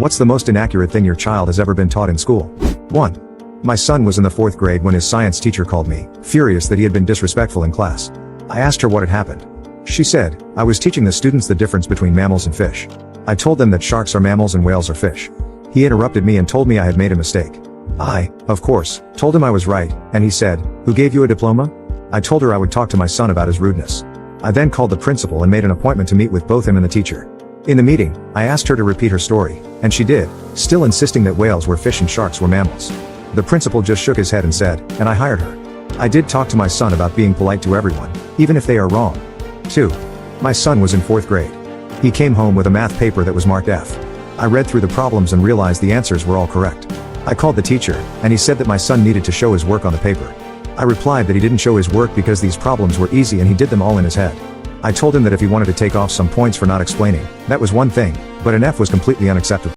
What's the most inaccurate thing your child has ever been taught in school? 1. My son was in the 4th grade when his science teacher called me, furious that he had been disrespectful in class. I asked her what had happened. She said, I was teaching the students the difference between mammals and fish. I told them that sharks are mammals and whales are fish. He interrupted me and told me I had made a mistake. I, of course, told him I was right, and he said, "Who gave you a diploma?" I told her I would talk to my son about his rudeness. I then called the principal and made an appointment to meet with both him and the teacher. In the meeting, I asked her to repeat her story, and she did, still insisting that whales were fish and sharks were mammals. The principal just shook his head and said, and I hired her. I did talk to my son about being polite to everyone, even if they are wrong. 2. My son was in 4th grade. He came home with a math paper that was marked F. I read through the problems and realized the answers were all correct. I called the teacher, and he said that my son needed to show his work on the paper. I replied that he didn't show his work because these problems were easy and he did them all in his head. I told him that if he wanted to take off some points for not explaining, that was one thing, but an F was completely unacceptable.